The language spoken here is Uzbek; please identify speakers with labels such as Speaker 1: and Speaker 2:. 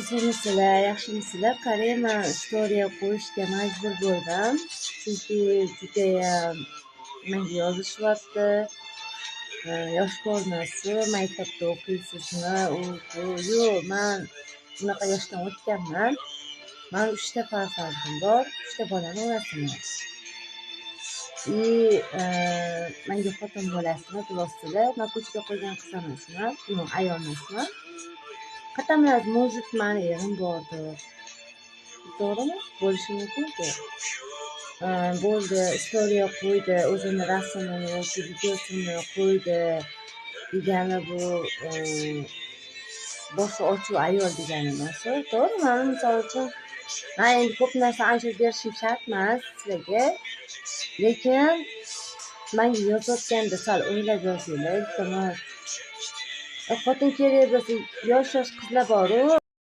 Speaker 1: Qizg'insizlar, yaxshimisizlar? Qarang, men storiya qo'yishga majbur bo'ldim. Chunki judayam menga yozishyapti. Yosh ko'rinasiz, maktabda o'qiysizmi? Yo'q, men bunaqa yoshdan o'tganman. Men 3 ta farzandim bor, 3 ta bolani onasiman. Menga xotin bolasini bilasizlar, men ko'chada qo'ygan qiz emasman, ayol emasman. Qatamlas может mani erim bordir. To'g'rimi? Bo'lishi mumkin-ku. Bo'ldi, istoriya qo'ydi, o'zini rasmini yoki videosini qo'ydi degani bu boshi ochuv ayol degani emas. To'g'ri, men misol uchun men endi ko'p narsa aytib berishim shart emas sizlarga, lekin menga yozayotganda sal o'ylab yozinglar, iltimos. Xotin kerak bo'lsa, yosh qizlar bor-ku.